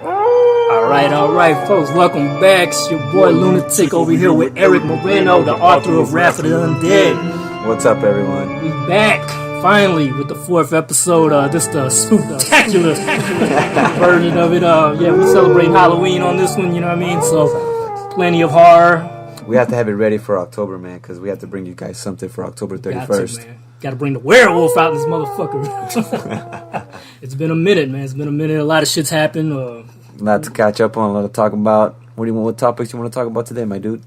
All right, folks, welcome back. It's your boy Lunatik over here with Eric Moreno, the author of Wrath of the Undead. What's up, everyone? We back, finally, with the 4th episode. This the Spooktacular version of it. We celebrate Halloween on this one, you know what I mean? So, plenty of horror. We have to have it ready for October, man, because we have to bring you guys something for October 31st. Got to bring the werewolf out in this motherfucker. It's been a minute, man. It's been a minute. A lot of shit's happened. A lot to catch up on, a lot to talk about. What topics you want to talk about today, my dude?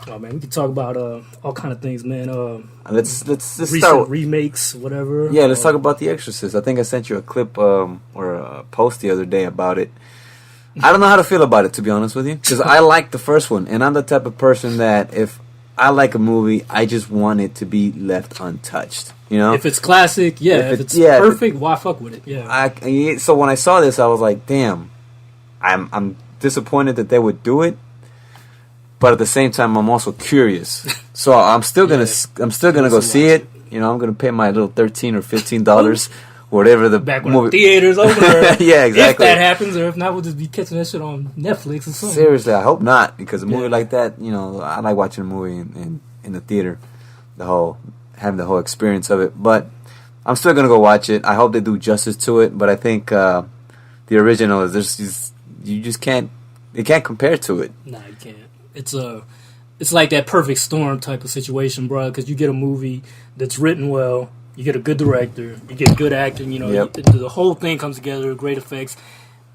Oh man, we can talk about all kind of things, man. Let's recent start remakes, whatever. Yeah, let's talk about The Exorcist. I think I sent you a clip or a post the other day about it. I don't know how to feel about it, to be honest with you, because I like the first one, and I'm the type of person that if I like a movie, I just want it to be left untouched. You know, if it's classic, yeah. If it's perfect, why fuck with it? Yeah. So when I saw this, I was like, damn. I'm disappointed that they would do it, but at the same time, I'm also curious. So I'm still gonna go see it. You know, I'm gonna pay my little $13 or $15, whatever the back when movie. The theaters open. Yeah, exactly. If that happens, or if not, we'll just be catching that shit on Netflix or something. Seriously, I hope not, because a movie like that, you know, I like watching a movie in the theater, having the whole experience of it. But I'm still gonna go watch it. I hope they do justice to it. But I think the original is you just can't. You can't compare to it. Nah, you can't. It's like that perfect storm type of situation, bro. Because you get a movie that's written well, you get a good director, you get good acting. You know, the whole thing comes together, great effects,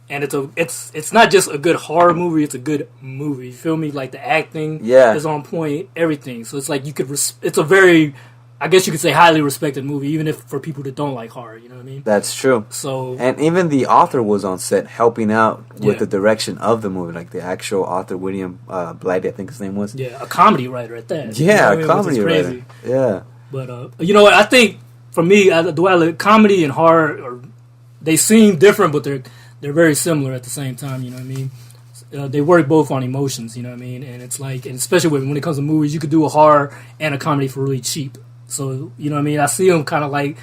and it's not just a good horror movie. It's a good movie. You feel me? Like the acting is on point, everything. So it's like you could. It's a very, I guess you could say, highly respected movie, even if for people that don't like horror. You know what I mean? That's true. So, and even the author was on set helping out with the direction of the movie, like the actual author, William Blighty, I think his name was. Yeah, a comedy writer at that. Yeah, you know a comedy writer. Yeah. But you know what? I think for me, comedy and horror, they seem different, but they're very similar at the same time. You know what I mean? They work both on emotions. You know what I mean? And it's like, and especially when it comes to movies, you could do a horror and a comedy for really cheap. So, you know what I mean? I see them kind of like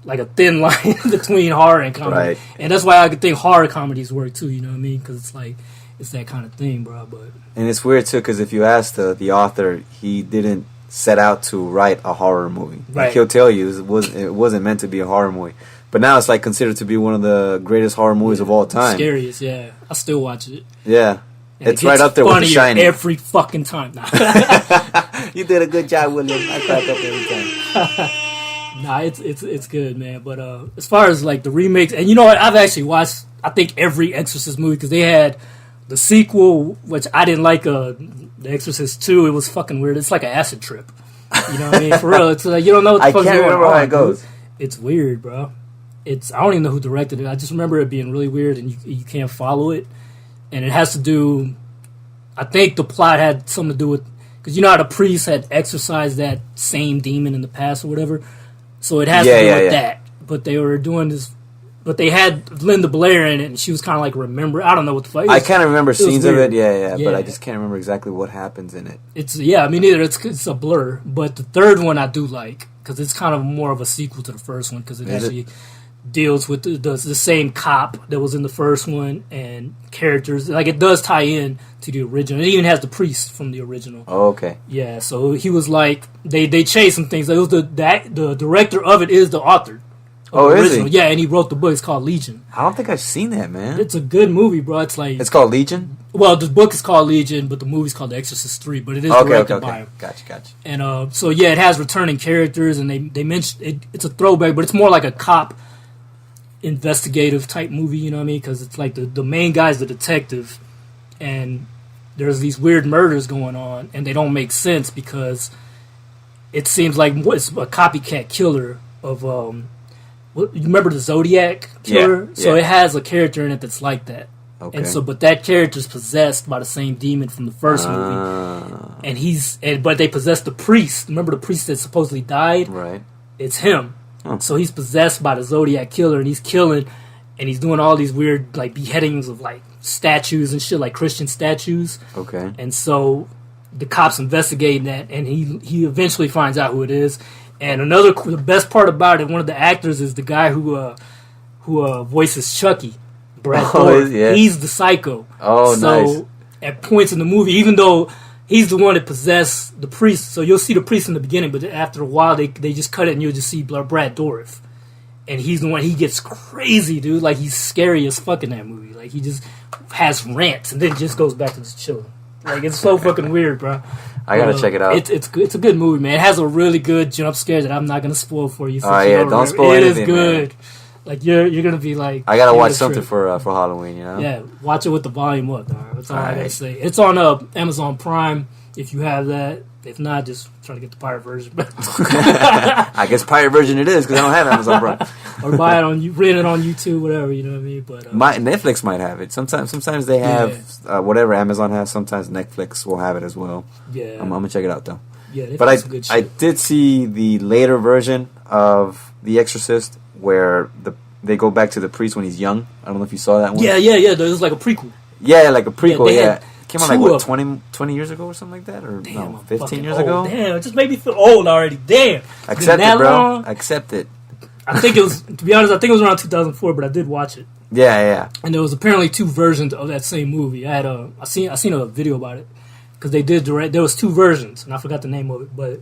a thin line between horror and comedy. Right. And that's why I could think horror comedies work too, you know what I mean? Because it's like, it's that kind of thing, bro. And it's weird too, because if you ask the author, he didn't set out to write a horror movie. Right. Like he'll tell you it wasn't meant to be a horror movie. But now it's like considered to be one of the greatest horror movies of all time. Scariest, yeah. I still watch it. Yeah. And it's right up there with The Shining. Every fucking time. You did a good job, William. I crack up every time. Nah, it's good, man. But as far as like the remakes, and you know what, I've actually watched, I think, every Exorcist movie, because they had the sequel, which I didn't like, The Exorcist 2. It was fucking weird. It's like an acid trip. You know what I mean? For real, it's like you don't know what the fuck's going on. I can't remember how it goes. It's weird, bro. I don't even know who directed it. I just remember it being really weird, and you can't follow it. And it has to do, I think the plot had something to do with, because you know how the priest had exorcised that same demon in the past or whatever? So it has to do with that. But they were doing this, but they had Linda Blair in it, and she was kind of like, I don't know what the fuck. I kind of remember scenes of it, but I just can't remember exactly what happens in it. I mean, either it's a blur. But the third one I do like, because it's kind of more of a sequel to the first one, because it actually deals with the same cop that was in the first one, and characters, like it does tie in to the original. It even has the priest from the original. Oh, okay. Yeah, so he was like, they changed some things. It was the director of it is the author. Oh, is he? Yeah, and he wrote the book. It's called Legion. I don't think I've seen that, man. It's a good movie, bro. It's like, it's called Legion? Well, the book is called Legion, but the movie's called The Exorcist 3, but it is directed by him. Gotcha. And so yeah, it has returning characters, and they mentioned it's a throwback, but it's more like a cop investigative type movie, you know what I mean? Because it's like the main guy's the detective, and there's these weird murders going on, and they don't make sense because it seems like it's a copycat killer of you remember the Zodiac killer? Yeah. So it has a character in it that's like that. Okay. And so, but that character's possessed by the same demon from the first movie, and but they possess the priest. Remember the priest that supposedly died? Right. It's him. Oh. So he's possessed by the Zodiac killer, and he's killing, and he's doing all these weird like beheadings of like statues and shit, like Christian statues. Okay. And so the cops investigating that, and he eventually finds out who it is. And the best part about it, one of the actors is the guy who voices Chucky. Brad Oh, Dourif. yeah. He's the psycho. Oh, so nice. at points in the movie, even though he's the one that possessed the priest, so you'll see the priest in the beginning, but after a while they just cut it and you'll just see Brad Dourif. And he's the one, he gets crazy, dude. Like, he's scary as fuck in that movie. Like, he just has rants and then just goes back to just chilling. Like, it's so fucking weird, bro. I gotta check it out. It's good. It's a good movie, man. It has a really good jump scare that I'm not gonna spoil for you. Oh yeah, don't spoil anything. It is good. Man. Like, you're gonna be like, I gotta watch something for Halloween, you know? Yeah, watch it with the volume up, dog. That's all I gotta right. say. It's on Amazon Prime if you have that. If not, just try to get the pirate version. I guess pirate version it is because I don't have Amazon Prime. Or buy it on rent it on YouTube, whatever, you know what I mean. But Netflix might have it. Sometimes they have whatever Amazon has. Sometimes Netflix will have it as well. Yeah, I'm gonna check it out though. Yeah, but I did see the later version of The Exorcist where they go back to the priest when he's young. I don't know if you saw that one. Yeah. There's like a prequel. Yeah, like a prequel. Yeah, came out like 20 years ago or something like that, or damn, no, 15 years old. ago. Damn, it just made me feel old already. Damn, Accept it, bro. Long? Accept it. I think it was, to be honest, I think it was around 2004, but I did watch it. Yeah. And there was apparently 2 versions of that same movie. I seen a video about it because they did direct. There was 2 versions, and I forgot the name of it, but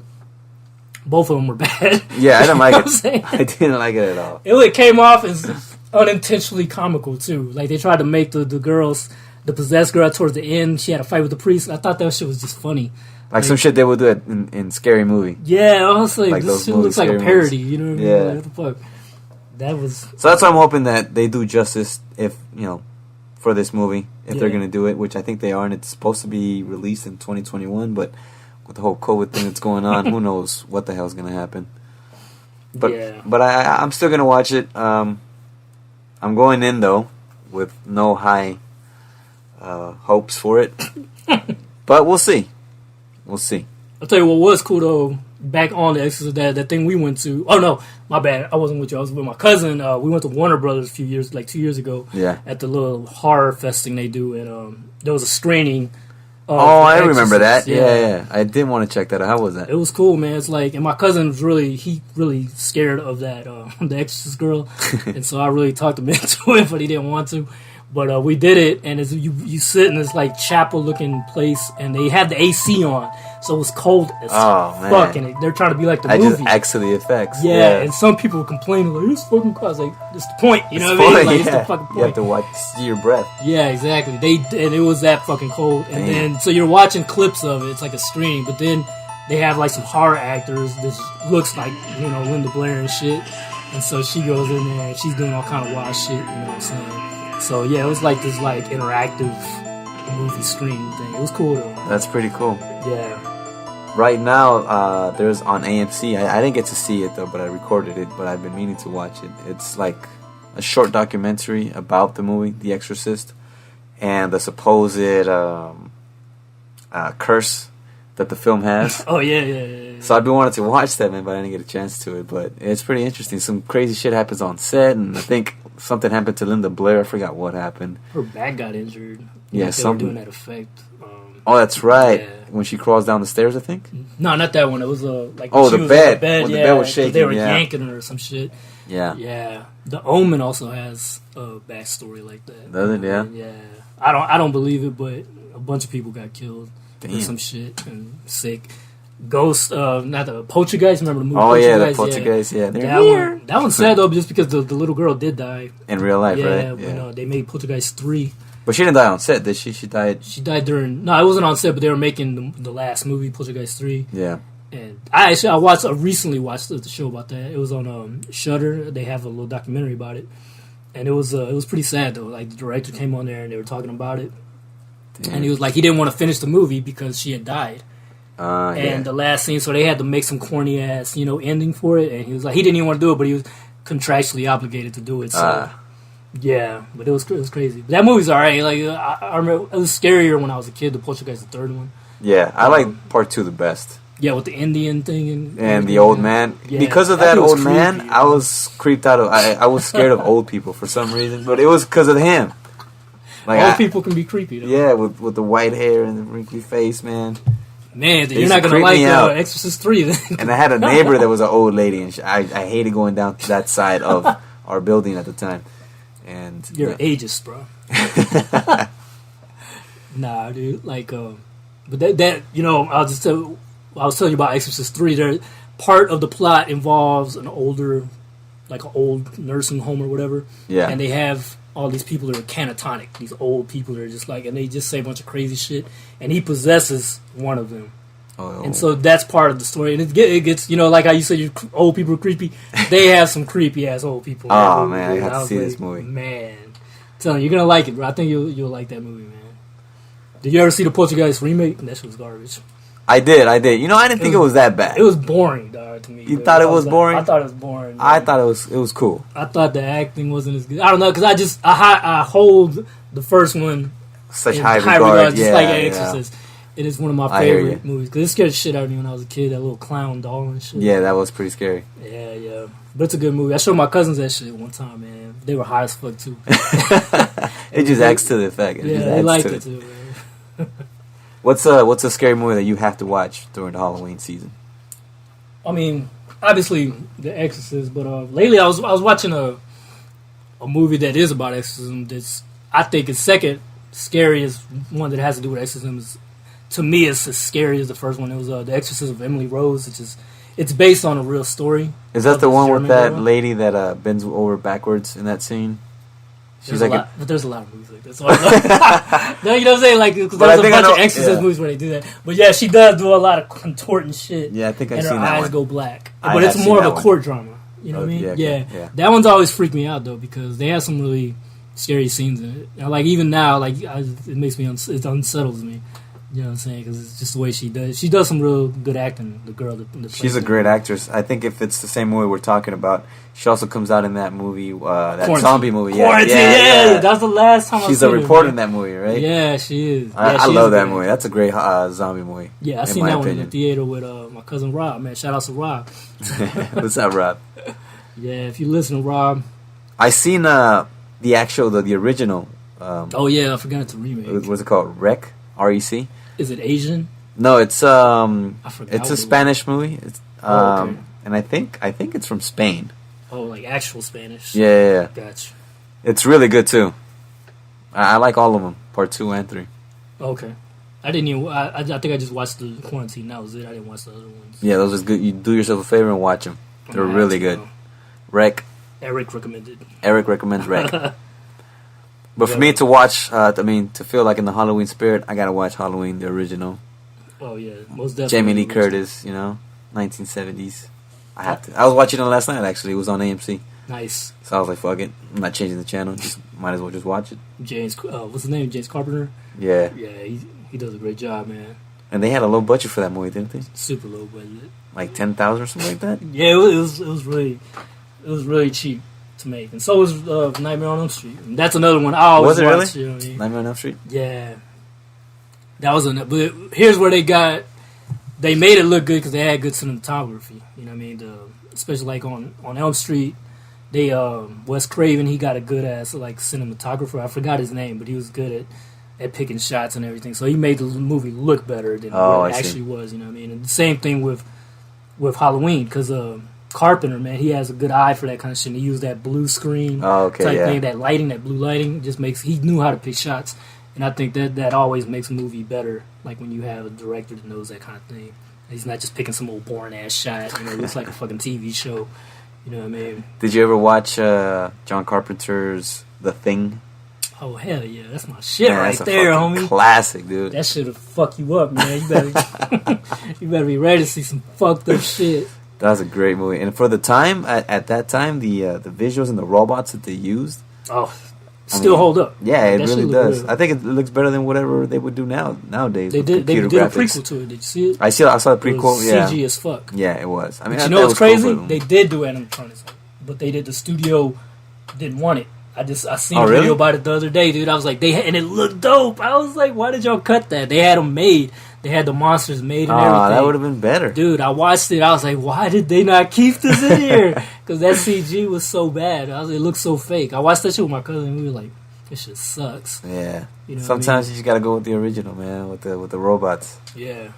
both of them were bad. Yeah, I didn't like it. I didn't like it at all. It came off as unintentionally comical too. Like, they tried to make the girls, the possessed girl towards the end, she had a fight with the priest. I thought that shit was just funny. Like some shit they would do in Scary Movie. Yeah, honestly, like this shit looks like a parody. Movies. You know what I mean? Yeah. Like, what the fuck? That was. So that's why I'm hoping that they do justice for this movie if they're gonna do it, which I think they are, and it's supposed to be released in 2021. But with the whole COVID thing that's going on, who knows what the hell's gonna happen? But I'm still gonna watch it. I'm going in though with no high hopes for it, but we'll see. We'll see. I'll tell you what was cool though. Back on the Exorcist, that thing we went to. Oh no, my bad. I wasn't with you. I was with my cousin. We went to Warner Brothers 2 years ago. Yeah. At the little horror fest thing they do, and there was a screening. I remember that. Yeah. I did want to check that out. How was that? It was cool, man. It's like, and my cousin was really scared of that the Exorcist girl, and so I really talked him into it, but he didn't want to. But we did it, and you sit in this like chapel looking place, and they had the AC on, so it was cold as fuck, and they're trying to be like the movie. Just acts to the effects. Yeah, and some people complaining like, it's fucking cold. I was like, it's the point, you know what I mean? Like, it's the fucking point. You have to see your breath. Yeah, exactly. And it was that fucking cold, and then so you're watching clips of it. It's like a stream, but then they have like some horror actors. This looks like Linda Blair and shit, and so she goes in there and she's doing all kind of wild shit. You know what I'm saying? So yeah, it was like this like interactive movie screen thing. It was cool though. That's pretty cool. Yeah. Right now, there's on AMC. I didn't get to see it though, but I recorded it. But I've been meaning to watch it. It's like a short documentary about the movie The Exorcist and the supposed curse that the film has. Oh yeah. So I've been wanting to watch that, man, but I didn't get a chance to it. But it's pretty interesting. Some crazy shit happens on set, and I think something happened to Linda Blair. I forgot what happened. Her back got injured. Yeah, something doing that effect. Oh, that's right. Yeah. When she crawls down the stairs, I think. No, not that one. It was like the bed. When the bed was shaking. They were yanking her or some shit. Yeah. Yeah. The Omen also has a backstory like that. Does it? Yeah. Yeah. I don't believe it, but a bunch of people got killed. Damn. Or some shit and sick. Ghost, not the Poltergeist. Remember the movie? Oh yeah, the Poltergeist. Yeah, that one's sad though, just because the little girl did die in real life, right? Yeah, when they made Poltergeist 3. But she didn't die on set, did she? She died. She died during. No, it wasn't on set, but they were making the last movie, Poltergeist 3. Yeah. And I recently watched the show about that. It was on Shudder. They have a little documentary about it, and it was pretty sad though. Like the director came on there and they were talking about it, and he was like he didn't want to finish the movie because she had died. And the last scene, so they had to make some corny ass, ending for it. And he was like, he didn't even want to do it, but he was contractually obligated to do it. So, yeah, but it was crazy. That movie's alright. Like I remember, it was scarier when I was a kid. The Poltergeist, the third one. Yeah, I like part 2 the best. Yeah, with the Indian thing and the old man. Yeah, because of that old man, I was creeped out of. I was scared of old people for some reason, but it was because of him. Like old people can be creepy though. Yeah, with the white hair and the wrinkly face, man. Man, you're not gonna like Exorcist 3 then. And I had a neighbor that was an old lady, and I hated going down to that side of our building at the time. and you're ageist, bro. Nah, dude. Like, but that you know, I was telling you about Exorcist 3. There, part of the plot involves an older, like an old nursing home or whatever. Yeah. And they have all these people that are catatonic. These old people that are just like, and they just say a bunch of crazy shit. And he possesses one of them. Oh. And so that's part of the story. And it gets, you know, like how you said old people are creepy. They have some creepy ass old people. Oh man, I have to see this movie. Man, I'm telling you, you're gonna like it, bro. I think you'll like that movie, man. Did you ever see the Poltergeist remake? That shit was garbage. I did. You know, I didn't think it was that bad. It was boring, dog, to me. You thought it was boring? I thought it was boring. Man. I thought it was cool. I thought the acting wasn't as good. I don't know, because I hold the first one such high regard, just like Exorcist. It is one of my favorite movies because it scared the shit out of me when I was a kid. That little clown doll and shit. Yeah, that was pretty scary. Yeah. But it's a good movie. I showed my cousins that shit one time, man. They were high as fuck too. It just adds to the effect. They liked it too, man. What's a scary movie that you have to watch during the Halloween season? I mean, obviously The Exorcist, but lately I was watching a movie that is about exorcism. That's, I think, is second scariest one that has to do with exorcism. To me, it's as scary as the first one. It was The Exorcist of Emily Rose, which is it's based on a real story. Is that the one with that lady that bends over backwards in that scene? She's but there's a lot of movies like that. So no, you know what I'm saying? Like, because there's a bunch of Exorcist movies where they do that. But yeah, she does do a lot of contorting shit. Yeah, I think I've seen that one. And her eyes go black. But it's more of a court drama. You know what I mean? Yeah. That one's always freaked me out, though, because they have some really scary scenes in it. And, like, even now, like, it makes me, it unsettles me. You know what I'm saying? Because it's just the way she does. She does some real good acting, the girl that she's a great actress. I think if it's the same movie we're talking about, she also comes out in that movie, that zombie movie. Quarantine, yeah. That's the last time she's a reporter in that movie, right? Yeah, she is. I love that movie. That's a great zombie movie. Yeah, I seen that one in the theater with my cousin Rob. Man, shout out to Rob. What's up, Rob? Yeah, if you listen to Rob. I seen the original. Oh yeah, I forgot it's a remake. What's it called? REC? REC? Is it Asian? No, it's I forgot it's a Spanish movie. It's okay. And I think it's from Spain. Oh, like actual Spanish. Yeah. Gotcha. It's really good too. I like all of them, part 2 and 3. Okay. I didn't even. I think I just watched the Quarantine. That was it. I didn't watch the other ones. Yeah, those are good. You do yourself a favor and watch them. They're really good. REC. Eric recommended. Eric recommends REC. But for me to watch, to feel like in the Halloween spirit, I gotta watch Halloween, the original. Oh yeah, most definitely. Jamie Lee Curtis, 1970s. I have to. I was watching it last night. Actually, it was on AMC. Nice. So I was like, "Fuck it, I'm not changing the channel. Just might as well just watch it." What's his name? James Carpenter. Yeah. Yeah, he does a great job, man. And they had a low budget for that movie, didn't they? Super low budget. Like 10,000 or something like that. Yeah, it was really cheap to make, and so was Nightmare on Elm Street. And that's another one I always watch. Really? You know what I mean? Nightmare on Elm Street. Yeah, that was but here's where they made it look good because they had good cinematography. You know what I mean? Especially like on Elm Street, they Wes Craven, he got a good ass like cinematographer. I forgot his name, but he was good at picking shots and everything. So he made the movie look better than what it actually was. You know what I mean? And the same thing with Halloween because Carpenter, man, he has a good eye for that kind of shit. He used that blue screen type thing, that lighting, that blue lighting, he knew how to pick shots. And I think that always makes a movie better, like when you have a director that knows that kind of thing. He's not just picking some old boring ass shot, it looks like a fucking TV show. You know what I mean? Did you ever watch John Carpenter's The Thing? Oh hell yeah, that's my shit right there, homie. Classic, dude. That shit'll fuck you up, man. You better be ready to see some fucked up shit. That was a great movie, and for the time, at that time, the visuals and the robots that they used, still hold up. Yeah, it really does. I think it looks better than whatever they would do nowadays. They did a prequel to it. Did you see it? I saw the prequel. It was CG as fuck. Yeah, it was. I mean, but you know what's crazy? They did do animatronics, but the studio didn't want it. I seen a video about it the other day, dude. I was like, and it looked dope. I was like, why did y'all cut that? They had them made. They had the monsters made and everything. That would have been better. Dude, I watched it. I was like, why did they not keep this in here? Because that CG was so bad. It looked so fake. I watched that shit with my cousin, and we were like, this shit sucks. Yeah. Sometimes you just got to go with the original, man, with the robots. Yeah.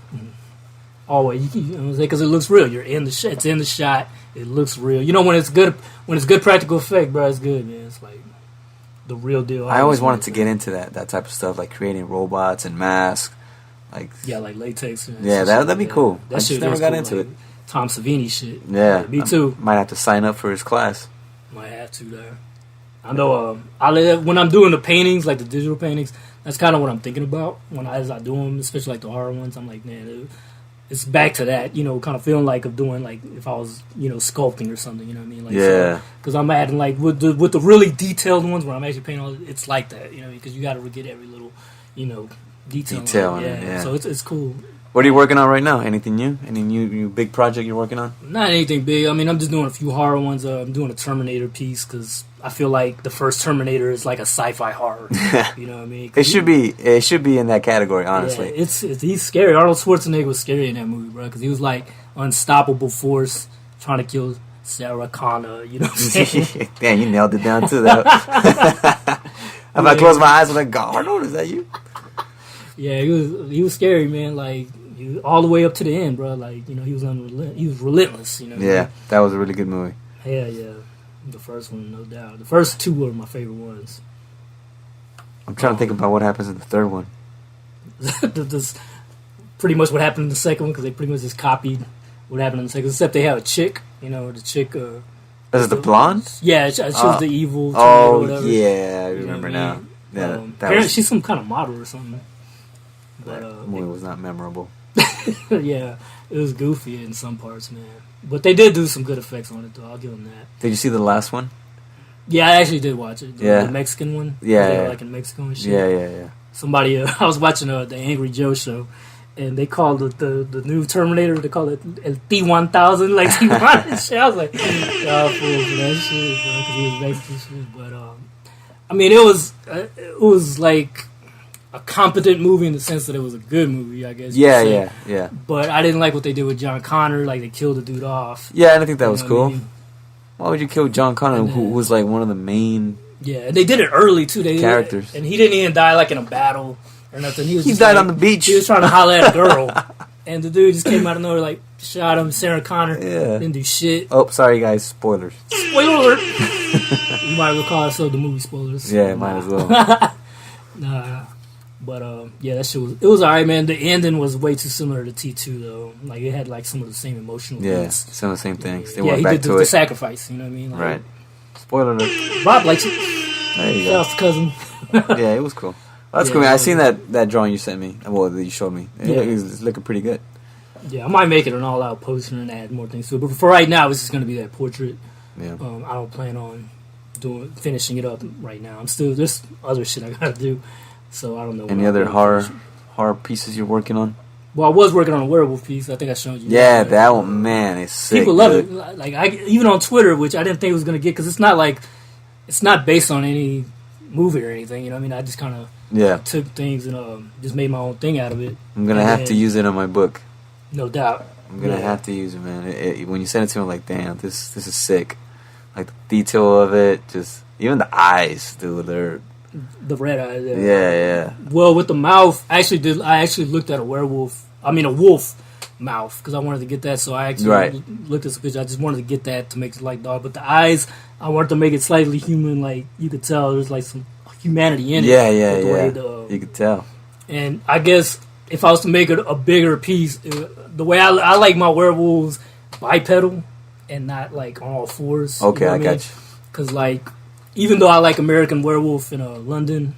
Always. Because it looks real. You're in the shot. It's in the shot. It looks real. When it's good practical effect, bro, it's good, man. It's like, the real deal. I always wanted to get into that type of stuff, like creating robots and masks. Like like latex. Yeah, that'd be cool. That I shit just never got cool, into like it. Tom Savini shit. Yeah, me too. Might have to sign up for his class. Might have to there. I know. When I'm doing the paintings, like the digital paintings, that's kind of what I'm thinking about as I do them, especially like the horror ones. I'm like, man, it's back to that, kind of feeling like of doing like if I was, sculpting or something. You know what I mean? Like, yeah. Because I'm adding like with the really detailed ones where I'm actually painting all, it's like that. Because you got to get every little, detail. Yeah. So it's cool. What are you working on right now? Anything new? Any new big project you're working on? Not anything big. I mean, I'm just doing a few horror ones. I'm doing a Terminator piece because I feel like the first Terminator is like a sci-fi horror. You know what I mean? It should be in that category, honestly. Yeah, he's scary. Arnold Schwarzenegger was scary in that movie, bro, because he was like unstoppable force trying to kill Sarah Connor. You know what I'm saying? Damn, you nailed it down too. If I close my eyes, I'm like, God, Arnold, is that you? Yeah, he was scary, man. Like all the way up to the end, bro. Like he was relentless. Yeah, that was a really good movie. Yeah. The first one, no doubt. The first two were my favorite ones. I'm trying to think about what happens in the third one. That's pretty much what happened in the second one because they pretty much just copied what happened in the second. Except they have a chick. The chick. Is it the blonde? Yeah, she was the evil. Oh, or whatever. yeah, I remember now. Yeah, apparently she's some kind of model or something. But that movie was not memorable. Yeah, it was goofy in some parts, man. But they did do some good effects on it, though. I'll give them that. Did you see the last one? Yeah, I actually did watch it. The Mexican one. Yeah. Like in Mexico and shit. Yeah. Somebody, I was watching the Angry Joe show, and they called it the new Terminator. They called it El T-1000, like T-1 and shit. I was like, y'all fool for that shit, bro, because he was Mexican shit. But I mean, it was like a competent movie in the sense that it was a good movie, I guess. Yeah. But I didn't like what they did with John Connor. Like, they killed the dude off. Yeah, I think that was cool. I mean? Why would you kill John Connor, who was like one of the main... Yeah, and they did it early, too. Characters. And he didn't even die, like, in a battle or nothing. He died on the beach. He was trying to holler at a girl. And the dude just came out of nowhere, like, shot him. Sarah Connor didn't do shit. Oh, sorry, guys. Spoilers. Spoiler alert. You might as well call ourselves the movie spoilers. Yeah, might as well. Nah. But yeah, that shit was alright, man. The ending was way too similar to T2 though. Like it had like some of the same emotional beats. Some of the same things. They went he back did to the sacrifice. You know what I mean? Like, right. Spoiler alert. Rob likes it. There you go. Cousin. Yeah, it was cool. Well, that's cool. Man. I seen that drawing you sent me. Well, that you showed me. It's looking pretty good. Yeah, I might make it an all-out poster and add more things to it. But for right now, it's just going to be that portrait. Yeah. I don't plan on finishing it up right now. There's other shit I got to do. So I don't know. Any other horror pieces you're working on? Well, I was working on a werewolf piece. I think I showed you. Yeah, that one, man, is sick. People love it. Like even on Twitter, which I didn't think it was gonna get because it's not based on any movie or anything. You know what I mean? I just kind of took things and just made my own thing out of it. I'm gonna have to use it on my book. No doubt. I'm gonna have to use it, man. When you send it to me, I'm like, damn, this is sick. Like the detail of it, just even the eyes, dude. They're the red eyes. Yeah. Well, with the mouth, I actually looked at a wolf mouth because I wanted to get that. So I actually looked at some picture. I just wanted to get that to make it like dog. But the eyes, I wanted to make it slightly human. Like you could tell, there's like some humanity in it. Yeah. You could tell. And I guess if I was to make it a bigger piece, the way I like my werewolves bipedal and not like on all fours. Okay, I got you. Because like, even though I like American Werewolf in London,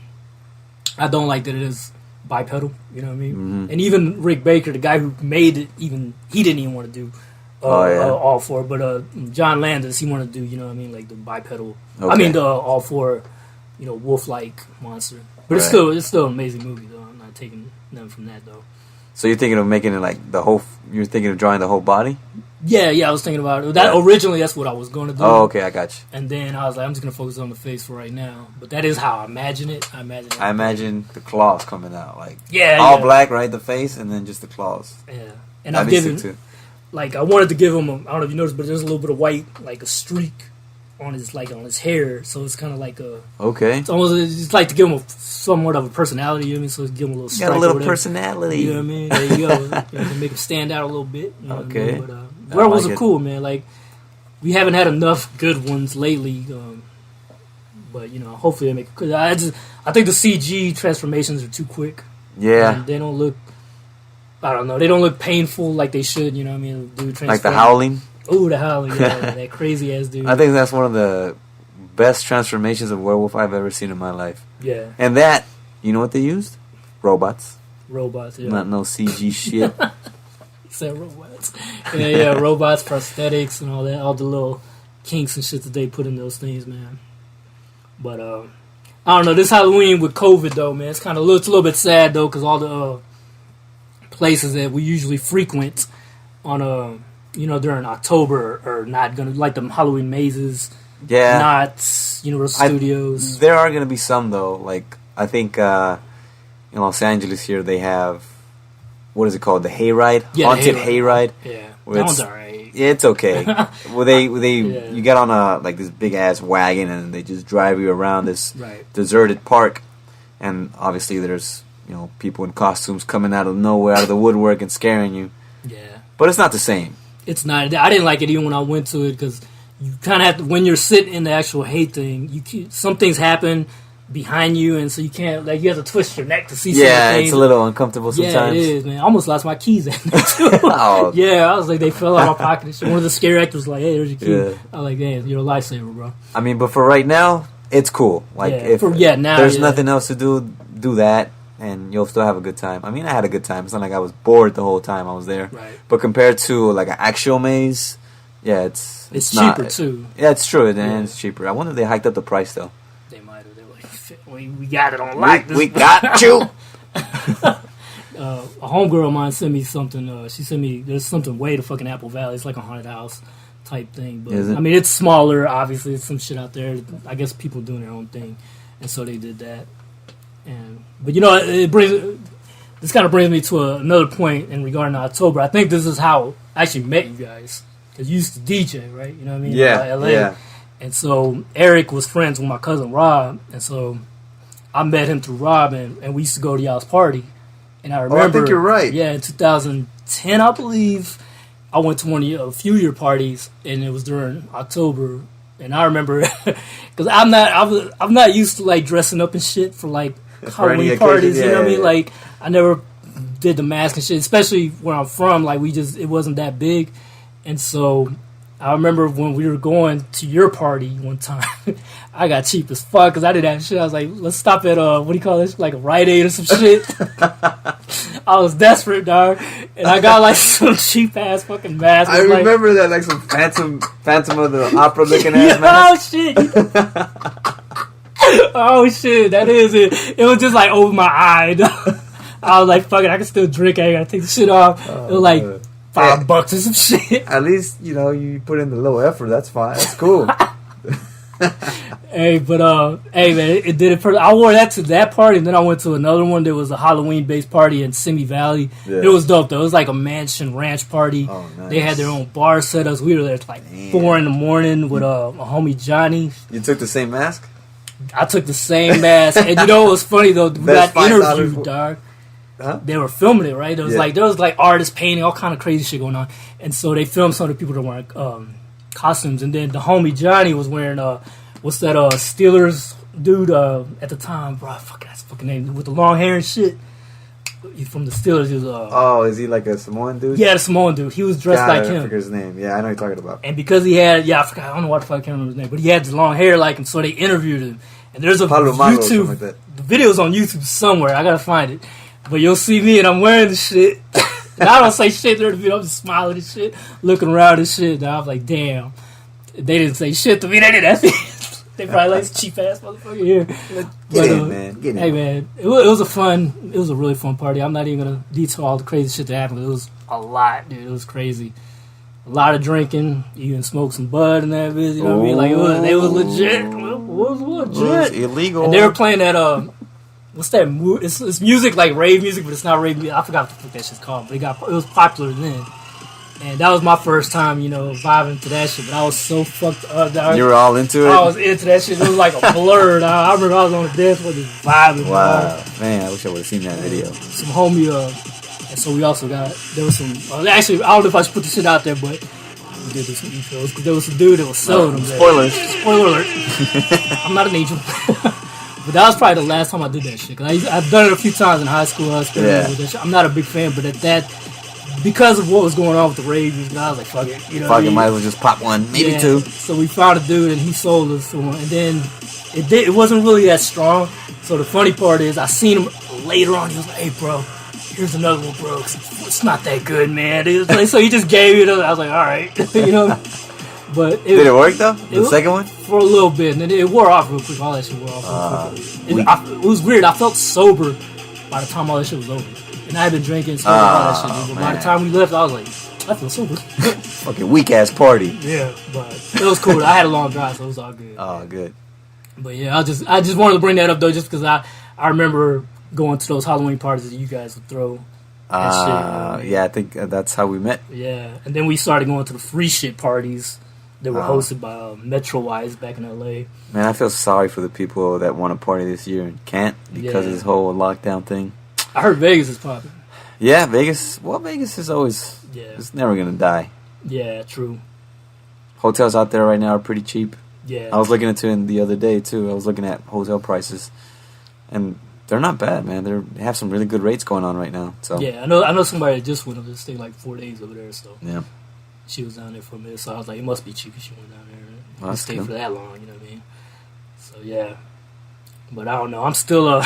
I don't like that it is bipedal. You know what I mean? Mm-hmm. And even Rick Baker, the guy who made it, he didn't even want to do all four. But John Landis, he wanted to do, you know what I mean, like the bipedal. Okay. I mean the all four, wolf-like monster. But it's still an amazing movie though. I'm not taking nothing from that though. So you're thinking of making it like you're thinking of drawing the whole body? Yeah, I was thinking about it. Originally, that's what I was going to do. Oh, okay, I got you. And then I was like, I'm just going to focus on the face for right now. But that is how I imagine it. I imagine the claws coming out, like black, right? The face, and then just the claws. Yeah, and I've given, like, I wanted to give him, I don't know if you noticed, but there's a little bit of white, like a streak on his hair. So it's kind of like a it's almost like to give him somewhat of a personality. You know what I mean? So give him a little. Got a little personality. You know what I mean? There you go. To make him stand out a little bit. You know okay. What I mean? But, werewolves are cool, man. Like, we haven't had enough good ones lately. But hopefully they make it. Cause I think the CG transformations are too quick. Yeah, and they don't look. I don't know. They don't look painful like they should. You know what I mean? Dude, like the Howling. Oh, the Howling! Yeah, that crazy ass dude. I think that's one of the best transformations of werewolf I've ever seen in my life. Yeah. And that, you know what they used? Robots. Robots. Yeah. Not no CG shit. He said robots. Yeah. Robots, prosthetics, and all that. All the little kinks and shit that they put in those things, man. But I don't know. This Halloween with COVID though, man, it's a little bit sad though, because all the places that we usually frequent on during October are not gonna, like the Halloween mazes. Yeah. Not Universal Studios. There are gonna be some though. Like I think in Los Angeles here they have, what is it called? The Hayride, Haunted Hayride. Yeah, that one's alright. It's okay. You get on this big ass wagon and they just drive you around this deserted park, and obviously there's people in costumes coming out of nowhere, out of the woodwork, and scaring you. Yeah, but it's not the same. It's not. I didn't like it even when I went to it, because you kind of have to, when you're sitting in the actual hate thing, some things happen behind you, and so you can't, you have to twist your neck to see certain things. Yeah, it's a little uncomfortable sometimes. Yeah, it is, man. I almost lost my keys in there, too. Oh. Yeah, I was like, they fell out of my pocket and shit. One of the scary actors was like, hey, there's your key. Yeah. I was like, damn, you're a lifesaver, bro. I mean, but for right now, it's cool. Now there's nothing else to do that, and you'll still have a good time. I mean, I had a good time. It's not like I was bored the whole time I was there. Right. But compared to, an actual maze, yeah, it's cheaper, too. Yeah, it's true. And it's cheaper. I wonder if they hiked up the price, though. They might have. They were like, we got it on lock. We got you. A homegirl of mine sent me something. She sent me, there's something way to fucking Apple Valley. It's like a haunted house type thing. But I mean, it's smaller. Obviously, it's some shit out there. I guess people doing their own thing. And so they did that. But this kind of brings me to another point in regarding October. I think this is how I actually met you guys. Because you used to DJ, right? You know what I mean? Yeah, LA. yeah. And so Eric was friends with my cousin Rob. And so I met him through Rob, and we used to go to y'all's party. And I remember... I think you're right. Yeah, in 2010, I believe, I went to a few of your parties, and it was during October. And I remember... Because I'm not used to, dressing up and shit for, Halloween parties, you know what I mean? I never did the mask and shit, especially where I'm from. It wasn't that big. And so I remember when we were going to your party one time, I got cheap as fuck because I didn't have shit. I was like, let's stop at, what do you call this? Like a Rite Aid or some shit. I was desperate, dog. And I got some cheap ass fucking mask. I remember that, some Phantom of the Opera looking ass mask. Oh, shit. Oh shit, that is it. It was just over my eye. I was like, fuck it, I can still drink. I gotta take the shit off. It was $5 or some shit. At least, you put in the little effort. That's fine. That's cool. Hey, man, it did it. I wore that to that party, and then I went to another one. There was a Halloween-based party in Simi Valley. Yeah. It was dope, though. It was like a mansion ranch party. Oh, nice. They had their own bar setups. We were there at 4 in the morning with a homie Johnny. You took the same mask? I took the same mask. And you know what was funny, though? We got interviewed, dog. Huh? They were filming it, right? There was artists painting, all kind of crazy shit going on. And so they filmed some of the people that were wearing costumes. And then the homie Johnny was wearing, what's that Steelers dude at the time? Bro, that's fucking name. With the long hair and shit. He's from the Steelers. He was, is he like a Samoan dude? Yeah, the Samoan dude. He was dressed like him. I forget his name. Yeah, I know what you're talking about. And because he had, I forgot, I don't know what the fuck, I can't remember his name, but he had the long hair like him, so they interviewed him. And there's a YouTube, like the video's on YouTube somewhere. I gotta find it. But you'll see me and I'm wearing the shit. And I don't say shit during the video. I'm just smiling and shit, looking around and shit. And I was like, damn. They didn't say shit to me. They didn't ask me. They probably cheap ass motherfucker here. Get in, man. Get in. Hey, man. It was a really fun party. I'm not even gonna detail all the crazy shit that happened. It was a lot, dude. It was crazy. A lot of drinking. You even smoked some bud and that bitch. You know what I mean? It was legit. It was legit. It was illegal. And they were playing that, what's that? It's music, like rave music, but it's not rave music. I forgot what the fuck that shit's called. But it was popular then. And that was my first time, vibing to that shit. But I was so fucked up. You were all into it? I was into that shit. It was like a blur. I remember I was on the dance floor just vibing. Wow. Man, I wish I would have seen that video. Some homie, and so we also there was some, actually, I don't know if I should put this shit out there, but we did some intros, because there was a dude that was selling them. Spoilers. Spoiler alert. I'm not an angel. But that was probably the last time I did that shit. Cause I've done it a few times in high school. With that shit. I'm not a big fan, but at that, because of what was going on with the raves, I was like, fuck it. You know, might as well just pop one, maybe two. So we found a dude, and he sold us one. And then it wasn't really that strong. So the funny part is, I seen him later on. He was like, "Hey, bro, here's another one, bro. It's not that good, man." It was like, so he just gave it. I was like, "All right," you know. But did it work though? The second one? For a little bit, and then it wore off real quick. All that shit wore off. It was weird. I felt sober by the time all that shit was over, and I had been drinking so all that shit. But by the time we left, I was like, I feel sober. Fucking weak ass party. Yeah, but it was cool. I had a long drive, so it was all good. Oh, good. But yeah, I just wanted to bring that up though, just because I remember going to those Halloween parties that you guys would throw. Yeah, I think that's how we met. Yeah, and then we started going to the free shit parties that were hosted by Metro Wise back in LA. Man, I feel sorry for the people that want to party this year and can't because of this whole lockdown thing. I heard Vegas is popping. Yeah, Vegas. Well, Vegas is always. Yeah. It's never gonna die. Yeah, true. Hotels out there right now are pretty cheap. Yeah. I was looking into it the other day too. I was looking at hotel prices, and they're not bad, man. They have some really good rates going on right now. So yeah, I know somebody that just went up to stay like 4 days over there. So yeah. She was down there for a minute, so I was like, it must be cheap if she went down there and stayed for that long, you know what I mean? So, yeah. But I don't know. I'm still,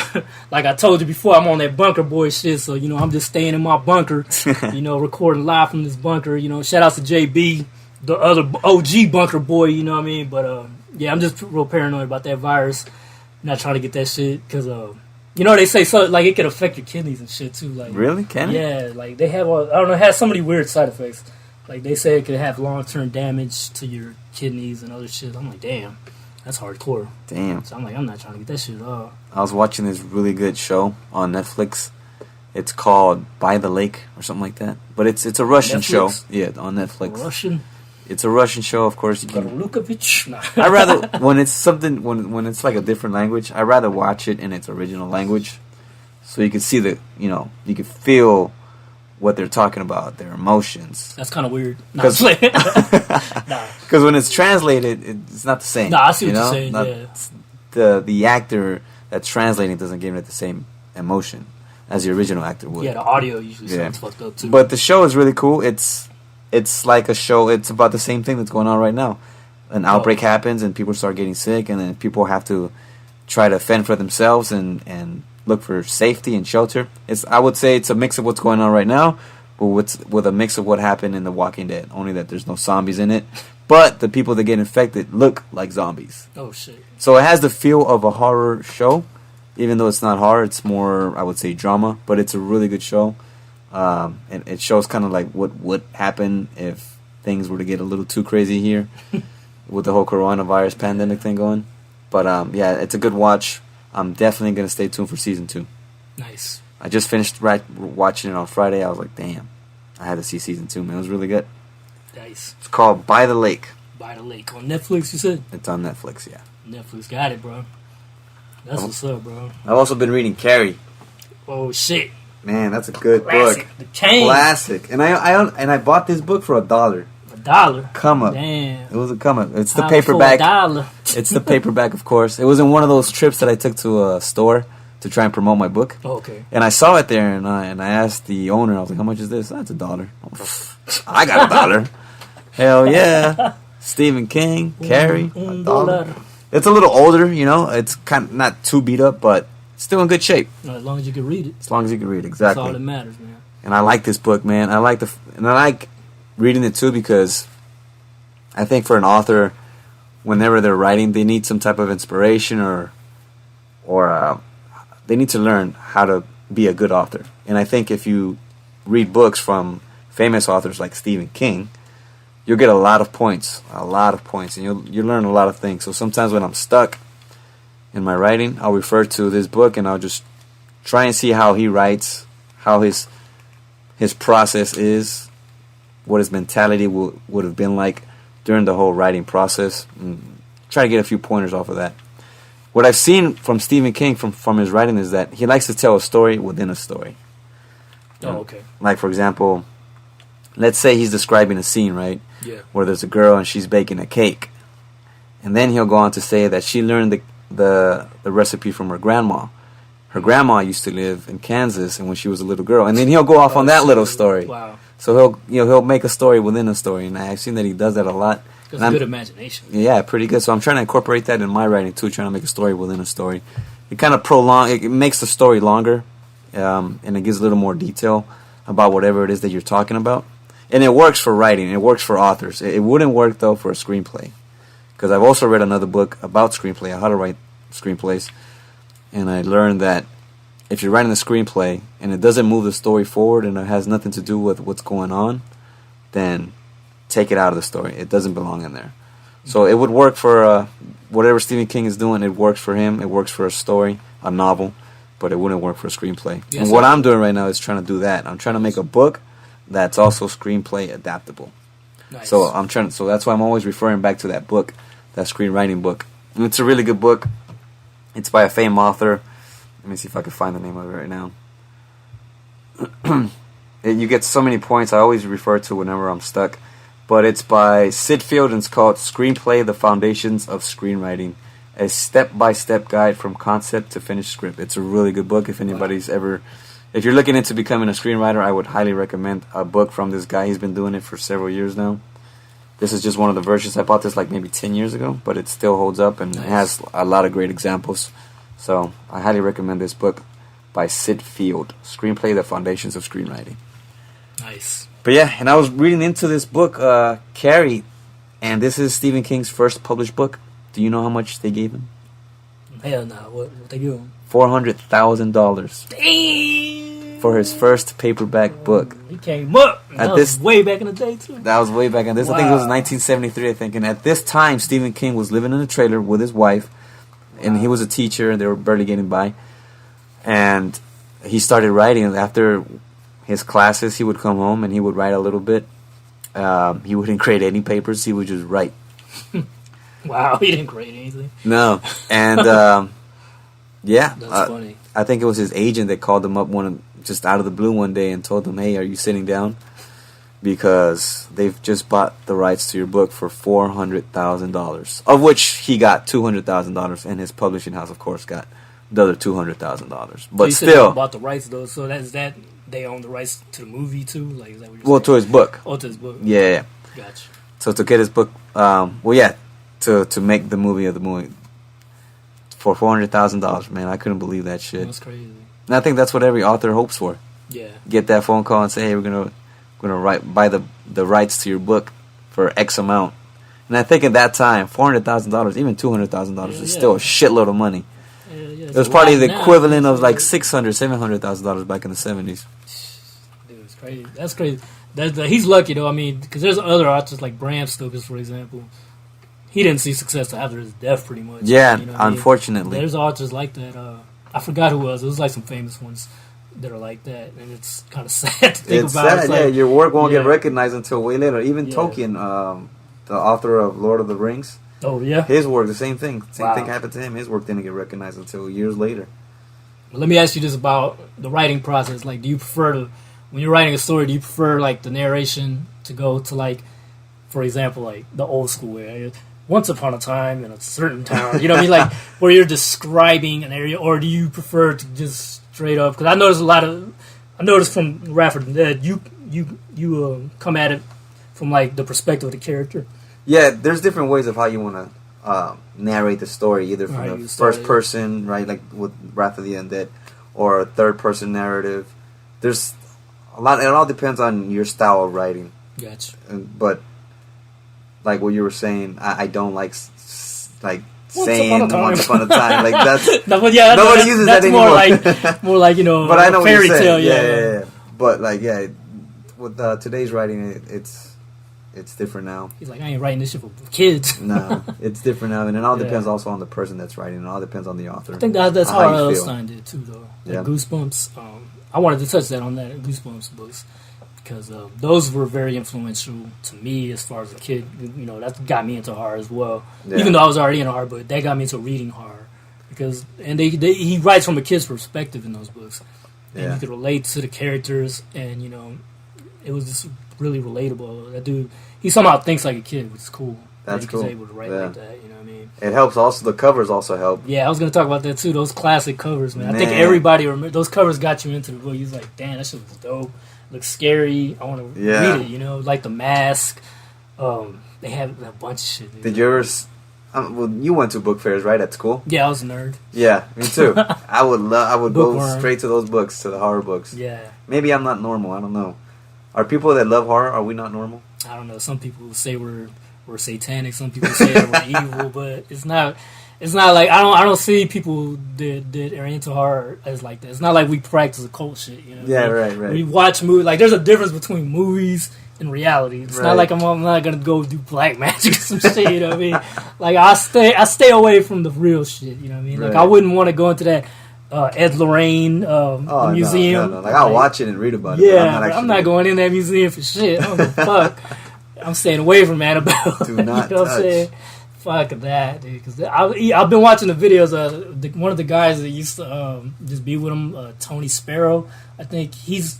like I told you before, I'm on that bunker boy shit, so, you know, I'm just staying in my bunker, you know, recording live from this bunker, you know. Shout out to JB, the other OG bunker boy, you know what I mean? But, yeah, I'm just real paranoid about that virus. Not trying to get that shit, because, you know, they say, so like, it could affect your kidneys and shit, too. Like, really? Can it? Yeah, like, they have, I don't know, it has so many weird side effects. Like, they say it could have long-term damage to your kidneys and other shit. I'm like, damn, that's hardcore. Damn. So I'm like, I'm not trying to get that shit off. I was watching this really good show on Netflix. It's called By the Lake or something like that. But it's a Russian show. Yeah, on Netflix. Russian? It's a Russian show, of course. You can. Lukavic? Nah. I rather when it's something when it's like a different language. I rather watch it in its original language, so you can see you can feel what they're talking about, their emotions. That's kind of weird. Because when it's translated, it's not the same. Nah, I see what you're saying. Yeah. The actor that's translating doesn't give it the same emotion as the original actor would. Yeah, the audio usually sounds fucked up too. But the show is really cool. It's like a show. It's about the same thing that's going on right now. An outbreak happens and people start getting sick, and then people have to try to fend for themselves and look for safety and shelter. I would say it's a mix of what's going on right now, but with a mix of what happened in The Walking Dead. Only that there's no zombies in it, but the people that get infected look like zombies. Oh shit! So it has the feel of a horror show, even though it's not horror. It's more, I would say, drama. But it's a really good show, and it shows kind of like what would happen if things were to get a little too crazy here with the whole coronavirus pandemic thing going. But yeah, it's a good watch. I'm definitely going to stay tuned for season 2. Nice. I just finished watching it on Friday. I was like, damn, I had to see season 2, man. It was really good. Nice. It's called By the Lake. By the Lake. On Netflix, you said? It's on Netflix, yeah. Netflix got it, bro. That's what's up, bro. I've also been reading Carrie. Oh, shit. Man, that's a good Classic. book. The Cane. Classic. And I bought this book for $1. $1? Come up. Damn. It was a come up. It's the paperback. It's the paperback, of course. It was in one of those trips that I took to a store to try and promote my book. Oh, okay. And I saw it there, and I asked the owner, I was like, how much is this? That's $1. I got $1. Hell yeah. Stephen King, Carrie, $1. It's a little older, you know. It's kind of not too beat up, but still in good shape. As long as you can read it. As long as you can read it, exactly. That's all that matters, man. And I like this book, man. I like reading it too, because I think for an author, whenever they're writing, they need some type of inspiration or they need to learn how to be a good author. And I think if you read books from famous authors like Stephen King, you'll get a lot of points, and you'll learn a lot of things. So sometimes when I'm stuck in my writing, I'll refer to this book and I'll just try and see how he writes, how his process is, what his mentality would have been like during the whole writing process, and try to get a few pointers off of that. What I've seen from Stephen King from his writing is that he likes to tell a story within a story. Oh, okay. Like, for example, let's say he's describing a scene, right? Yeah. Where there's a girl and she's baking a cake. And then he'll go on to say that she learned the recipe from her grandma. Her grandma used to live in Kansas, and when she was a little girl, and then he'll go off on that little story. Wow! So he'll make a story within a story, and I've seen that he does that a lot. That's a good imagination. Yeah, pretty good. So I'm trying to incorporate that in my writing too, trying to make a story within a story. It kind of it makes the story longer, and it gives a little more detail about whatever it is that you're talking about. And it works for writing. It works for authors. It wouldn't work though for a screenplay, because I've also read another book about screenplay, how to write screenplays. And I learned that if you're writing a screenplay and it doesn't move the story forward and it has nothing to do with what's going on, then take it out of the story. It doesn't belong in there. So it would work for whatever Stephen King is doing. It works for him. It works for a story, a novel, but it wouldn't work for a screenplay. Yes, and what I'm doing right now is trying to do that. I'm trying to make a book that's also screenplay adaptable. Nice. So that's why I'm always referring back to that book, that screenwriting book. And it's a really good book. It's by a famed author. Let me see if I can find the name of it right now. You get so many points. I always refer to whenever I'm stuck. But it's by Sid Field, and it's called Screenplay: The Foundations of Screenwriting, a step-by-step guide from concept to finished script. It's a really good book. If anybody's if you're looking into becoming a screenwriter, I would highly recommend a book from this guy. He's been doing it for several years now. This is just one of the versions. I bought this like maybe 10 years ago, but it still holds up and has a lot of great examples. So I highly recommend this book by Sid Field, Screenplay: The Foundations of Screenwriting. Nice. But yeah, and I was reading into this book, Carrie, and this is Stephen King's first published book. Do you know how much they gave him? Hell no. What they give him? $400,000. Damn. For his first paperback book. He came up. That was way back in the day, too. That was way back in this. Wow. I think it was 1973, I think. And at this time, Stephen King was living in a trailer with his wife. And he was a teacher, and they were barely getting by. And he started writing. After his classes, he would come home, and he would write a little bit. He wouldn't create any papers. He would just write. Wow, he didn't create anything. No. And, yeah. That's funny. I think it was his agent that called him up just out of the blue one day and told him, hey, are you sitting down? Because they've just bought the rights to your book for $400,000, of which he got $200,000, and his publishing house, of course, got the other $200,000. But so still, they bought the rights though. So that they own the rights to the movie too. Like, is that what you're saying? To his book. Oh, to his book. Yeah. Gotcha. So to get his book, to make the movie for $400,000, man, I couldn't believe that shit. That's crazy. And I think that's what every author hopes for. Yeah. Get that phone call and say, hey, we're gonna buy the rights to your book for X amount. And I think at that time, $400,000, even $200,000 is still a shitload of money. It was probably the equivalent of like $600,000, $700,000 back in the 70s. Dude, it's crazy. That's crazy. He's lucky though. I mean, because there's other authors like Bram Stoker, for example. He didn't see success after his death, pretty much. Yeah, unfortunately. There's authors like that. I forgot who it was. It was like some famous ones that are like that, and it's kind of sad to think about. It's sad, like, your work won't get recognized until way later. Even Tolkien, the author of Lord of the Rings. Oh, yeah? His work, the same thing. Same thing happened to him. His work didn't get recognized until years later. Well, let me ask you this about the writing process. Like, do you prefer when you're writing a story, do you prefer, like, the narration to go to, like, for example, like, the old school way? Once upon a time in a certain town. You know what I mean? Like, where you're describing an area, or do you prefer to just straight up? Because I noticed from Wrath of the Dead, you come at it from like the perspective of the character. Yeah, there's different ways of how you want to narrate the story, either from the first person, right, like with Wrath of the Undead, or a third person narrative. There's a lot. It all depends on your style of writing. Gotcha. But like what you were saying, I don't like saying once upon a time. Like that's no, but yeah, nobody uses that anymore. More like but I know fairy what tale. Yeah. But like with today's writing, it's different now. He's like, I ain't writing this shit for kids. No, it's different now, and it all depends also on the person that's writing. It all depends on the author. I think that's how R.L. Stein did too, though. Yeah. Goosebumps. I wanted to touch that on that Goosebumps books. Because those were very influential to me as far as a kid. You know, that got me into horror as well. Yeah. Even though I was already into horror, but that got me into reading horror. And he writes from a kid's perspective in those books. And you could relate to the characters, and, you know, it was just really relatable. That dude, he somehow thinks like a kid, which is cool. That's that cool. he's able to write like that. You know what I mean? It helps. Also, the covers also help. Yeah, I was gonna talk about that too. Those classic covers, man. I think everybody remember those covers. Got you into the book. You was like, damn, that shit was dope. Looks scary. I want to read it. You know, like the Mask. They have a bunch of shit. Dude. Did you ever? Well, you went to book fairs, right, at school? Yeah, I was a nerd. Yeah, me too. I would go Bookworm. straight to those books, to the horror books. Yeah. Maybe I'm not normal. I don't know. Are people that love horror? Are we not normal? I don't know. Some people say we're satanic. Some people say that we're evil, but it's not. It's not like I don't see people that are into horror as like that. It's not like we practice occult shit. You know? Yeah, right. We watch movies. Like there's a difference between movies and reality. It's not like I'm not gonna go do black magic or some shit. You know what I mean? Like I stay away from the real shit. You know what I mean? Like I wouldn't want to go into that Ed Lorraine the museum. No. Like I'll watch it and read about it. Yeah, but I'm not going in that museum for shit. I don't give a fuck. I'm staying away from Annabelle. Do not you know what I'm saying? Fuck that, dude. Because I've been watching the videos of one of the guys that used to just be with him, Tony Sparrow. I think he's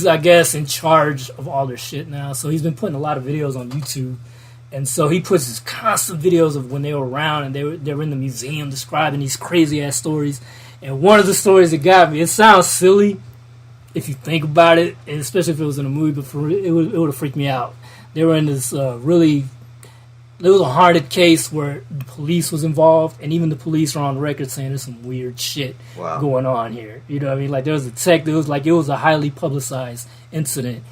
I guess in charge of all their shit now. So he's been putting a lot of videos on YouTube, and so he puts his constant videos of when they were around and they were in the museum describing these crazy ass stories. And one of the stories that got me, it sounds silly if you think about it, and especially if it was in a movie, but it would have freaked me out. They were in this there was a haunted case where the police was involved, and even the police are on record saying there's some weird shit going on here. You know what I mean? Like there was a detective. It was a highly publicized incident,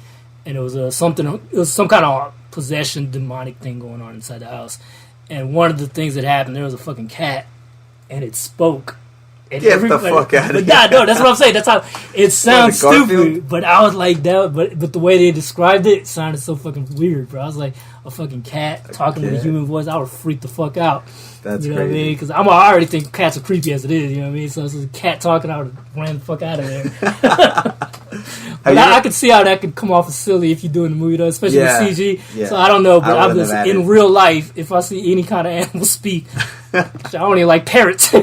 and it was some kind of possession, demonic thing going on inside the house. And one of the things that happened, there was a fucking cat, and it spoke. And get the fuck out of here. No, that's what I'm saying. That's how it sounds stupid. But I was like that. But the way they described it sounded so fucking weird, bro. I was like a fucking cat talking with a human voice. I would freak the fuck out. That's you know crazy. what I mean? Because I already think cats are creepy as it is. You know what I mean? So it's a cat talking, I would have ran the fuck out of there. But I could see how that could come off as silly if you're doing the movie, though, especially with CG. Yeah. So I don't know, but I'm just in real life. If I see any kind of animal speak, I only like parrots.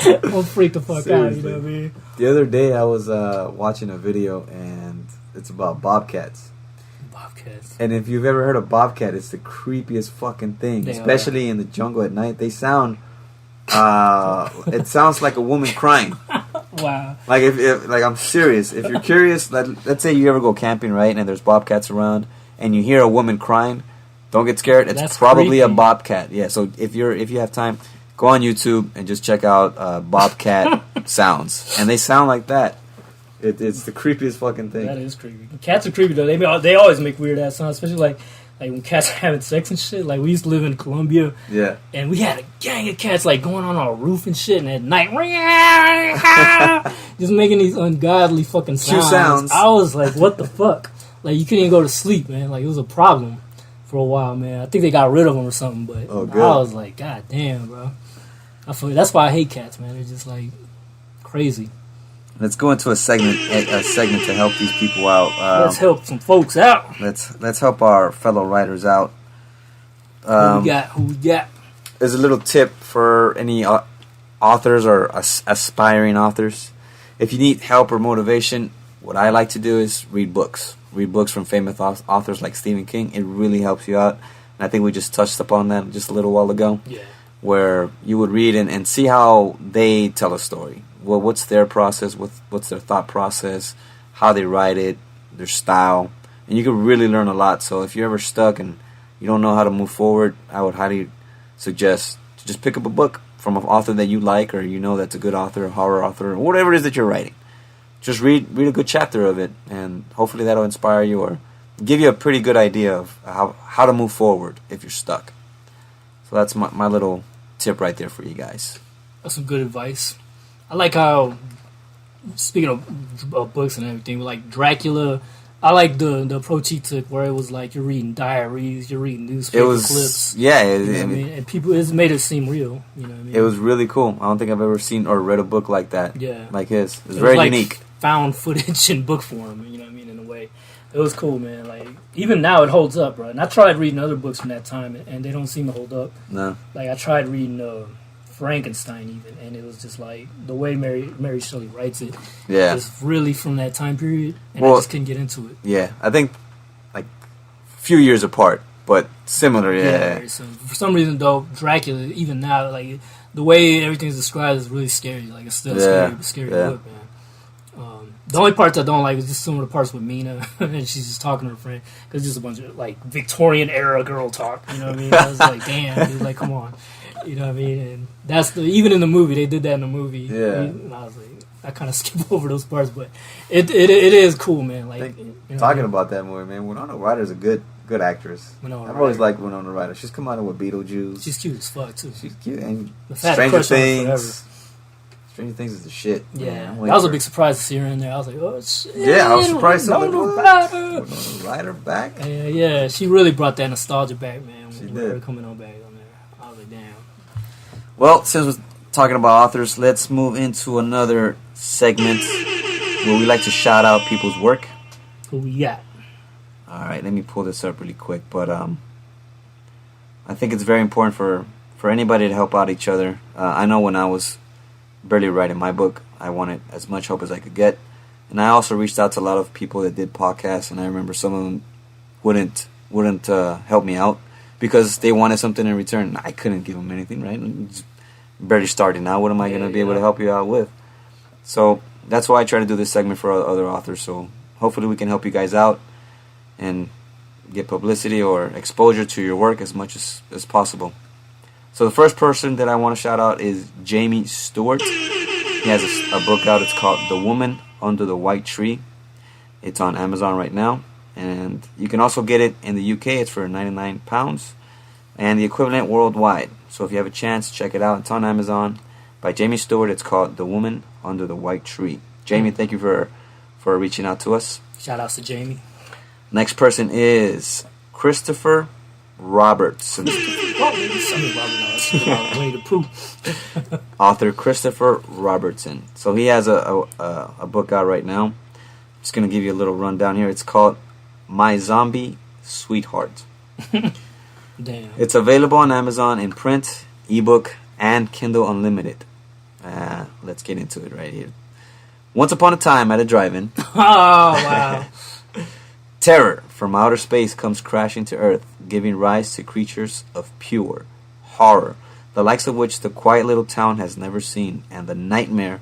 I'll freak the fuck out, you know what I mean? The other day I was watching a video and it's about bobcats. Bobcats. And if you've ever heard of bobcat, it's the creepiest fucking thing. Especially in the jungle at night. They sound it sounds like a woman crying. Wow. Like if like I'm serious. If you're curious, let's say you ever go camping, right, and there's bobcats around and you hear a woman crying, don't get scared. It's probably a bobcat. Yeah, so if you have time, go on YouTube and just check out bobcat sounds, and they sound like that. It's the creepiest fucking thing. That is creepy. Cats are creepy though. They always make weird ass sounds, especially like when cats are having sex and shit. Like we used to live in Colombia, and we had a gang of cats like going on our roof and shit, and at night, just making these ungodly fucking sounds. I was like, what the fuck? Like you couldn't even go to sleep, man. Like it was a problem for a while, man. I think they got rid of them or something, but I was like, god damn, bro. That's why I hate cats, man. They're just like crazy. Let's go into a segment to help these people out. Let's help some folks out. Let's help our fellow writers out. Who we got? There's a little tip for any authors or aspiring authors. If you need help or motivation, what I like to do is read books. Read books from famous authors like Stephen King. It really helps you out. And I think we just touched upon that just a little while ago. Yeah. Where you would read and see how they tell a story. Well, what's their process? What's their thought process? How they write it, their style, and you can really learn a lot. So if you're ever stuck and you don't know how to move forward, I would highly suggest to just pick up a book from an author that you like, or you know that's a good author, a horror author, or whatever it is that you're writing. Just read a good chapter of it, and hopefully that'll inspire you or give you a pretty good idea of how to move forward if you're stuck. So that's my little tip right there for you guys. That's some good advice. I like how, speaking of books and everything, like Dracula, I like the approach he took where it was like you're reading diaries, you're reading newspaper clips. Yeah. You know what I mean? And it's made it seem real. You know what I mean? It was really cool. I don't think I've ever seen or read a book like that. Yeah. Like his. It was very unique. Found footage in book form, you know what I mean, in a way. It was cool, man. Like, even now it holds up, bro. And I tried reading other books from that time, and they don't seem to hold up. No. Like, I tried reading Frankenstein, even, and it was just like, the way Mary Shelley writes it is really from that time period, and I just couldn't get into it. Yeah, I think, like, a few years apart. but similar, yeah. Very similar. For some reason, though, Dracula, even now, like the way everything's described is really scary. Like it's still scary book, man. The only parts I don't like is just some of the parts with Mina, and she's just talking to her friend, because it's just a bunch of like Victorian era girl talk. You know what I mean? I was like, damn, dude, like come on, you know what I mean? And that's even in the movie they did that in the movie. Yeah, and I was like, I kind of skip over those parts, but it is cool, man. Like talking about that movie, man. Winona Ryder's a good actress. I've always liked Winona Ryder. She's come out with Beetlejuice. She's cute as fuck too. She's cute, and Stranger Things. Stranger Things is the shit. Yeah, that was a big surprise to see her in there. I was like, oh shit. Yeah, I was surprised. Winona Ryder back. Yeah, she really brought that nostalgia back, man. She did. Her coming on back on there. I was like, damn. Well, since we're talking about authors, let's move into another segment where we like to shout out people's work. Who we got? All right, let me pull this up really quick. But I think it's very important for anybody to help out each other. I know when I was barely writing my book, I wanted as much help as I could get, and I also reached out to a lot of people that did podcasts, and I remember some of them wouldn't help me out because they wanted something in return. I couldn't give them anything, right? I'm just barely starting out. What am I going to be able to help you out with? So that's why I try to do this segment for other authors. So hopefully we can help you guys out and get publicity or exposure to your work as much as possible. So the first person that I want to shout out is Jamie Stewart. He has a book out. It's called The Woman Under the White Tree. It's on Amazon right now. And you can also get it in the UK. It's for £99. And the equivalent worldwide. So if you have a chance, check it out. It's on Amazon by Jamie Stewart. It's called The Woman Under the White Tree. Jamie, thank you for reaching out to us. Shout outs to Jamie. Next person is Christopher Robertson. Author Christopher Robertson. So he has a book out right now. I'm just going to give you a little rundown here. It's called My Zombie Sweetheart. Damn. It's available on Amazon in print, ebook, and Kindle Unlimited. Let's get into it right here. Once upon a time at a drive-in. Oh, wow. Terror from outer space comes crashing to Earth, giving rise to creatures of pure horror, the likes of which the quiet little town has never seen, and the nightmare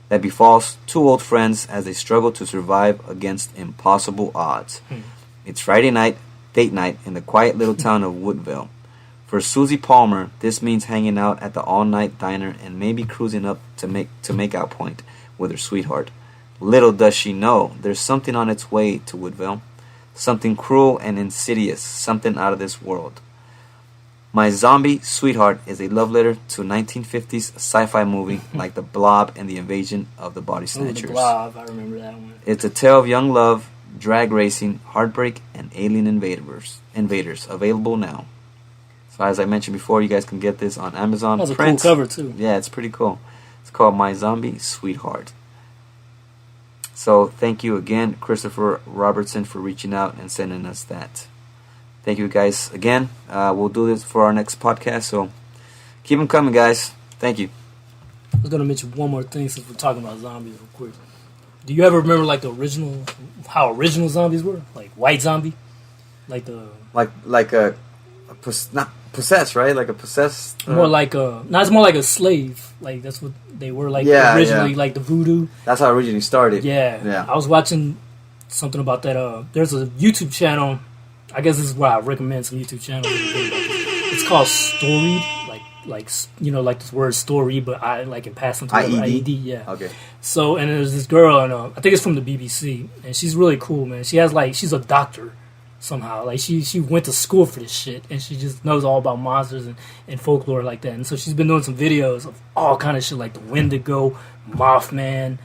that befalls two old friends as they struggle to survive against impossible odds. It's Friday night, date night, in the quiet little town of Woodville. For Susie Palmer, this means hanging out at the all-night diner and maybe cruising up to Makeout Point with her sweetheart. Little does she know, there's something on its way to Woodville. Something cruel and insidious, something out of this world. My Zombie Sweetheart is a love letter to a 1950s sci-fi movie like The Blob and the Invasion of the Body Snatchers. The Blob, I remember that one. It's a tale of young love, drag racing, heartbreak, and alien invaders. Available now. So as I mentioned before, you guys can get this on Amazon. That's a cool cover too. Yeah, it's pretty cool. It's called My Zombie Sweetheart. So thank you again, Christopher Robertson, for reaching out and sending us that. Thank you guys again. We'll do this for our next podcast, so keep them coming, guys. Thank you. I was gonna mention one more thing since we're talking about zombies real quick. Do you ever remember like how original zombies were? Like White Zombie, like not possessed, right? Like a possessed. More like it's more like a slave. Like that's what they were like originally, like the voodoo. That's how it originally started. Yeah. I was watching something about that. There's a YouTube channel. I guess this is why I recommend some YouTube channels. It's called Storied, like this word story, but I like in past something IED. Yeah. Okay. So and there's this girl, and I think it's from the BBC, and she's really cool, man. She's a doctor somehow. Like she went to school for this shit, and she just knows all about monsters and folklore like that. And so she's been doing some videos of all kind of shit, like the Wendigo, Mothman,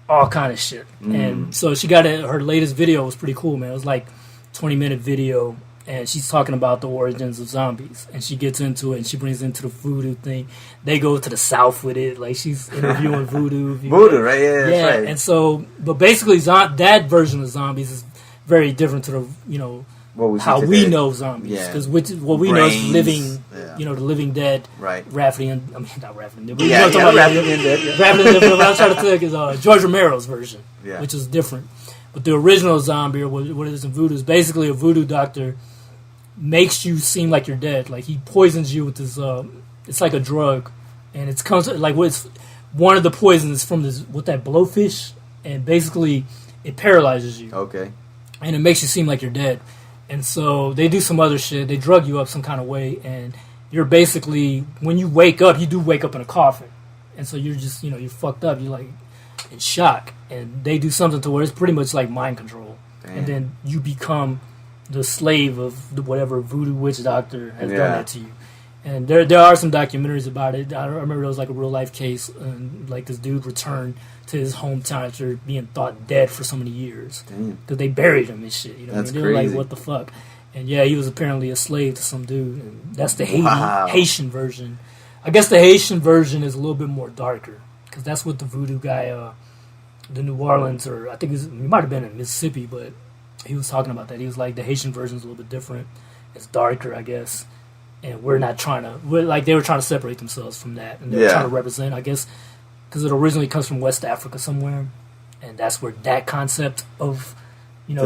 all kind of shit. And so she got her latest video was pretty cool, man. It was like 20-minute video, and she's talking about the origins of zombies, and she gets into it, and she brings it into the voodoo thing. They go to the South with it, like she's interviewing voodoo. Voodoo, right? Yeah, that's right. And so, but basically, that version of zombies is very different to the how we know zombies, because what we know is living, the living dead, right? Rafferty, not Rafferty, but Rafferty and Dead. Rafferty, what I'm trying to think is George Romero's version, which is different. But the original zombie, or what it is in voodoo, is basically a voodoo doctor makes you seem like you're dead. Like he poisons you with this. It's like a drug, and it's comes like what's one of the poisons from this with that blowfish, and basically it paralyzes you. Okay. And it makes you seem like you're dead. And so they do some other shit. They drug you up some kind of way, and you're basically when you wake up, you do wake up in a coffin, and so you're just you're fucked up. You're like in shock, and they do something to where it's pretty much like mind control. Damn. And then you become the slave of whatever voodoo witch doctor has done that to you. And there are some documentaries about it. I remember there was like a real life case, and like this dude returned to his hometown after being thought dead for so many years because they buried him and shit. That's They crazy. were like, what the fuck? And yeah, he was apparently a slave to some dude. And that's the Haitian version. I guess the Haitian version is a little bit more darker because that's what the voodoo guy, the New Orleans, or I think he might have been in Mississippi, but he was talking about that. He was like, the Haitian version is a little bit different. It's darker, I guess. And we're not trying to, they were trying to separate themselves from that. And they were trying to represent, I guess, because it originally comes from West Africa somewhere. And that's where that concept of,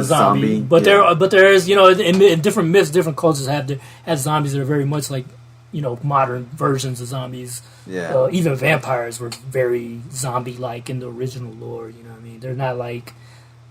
zombie. But there is, in different myths, different cultures have zombies that are very much like, modern versions of zombies. Yeah. Even vampires were very zombie-like in the original lore, you know what I mean? They're not like,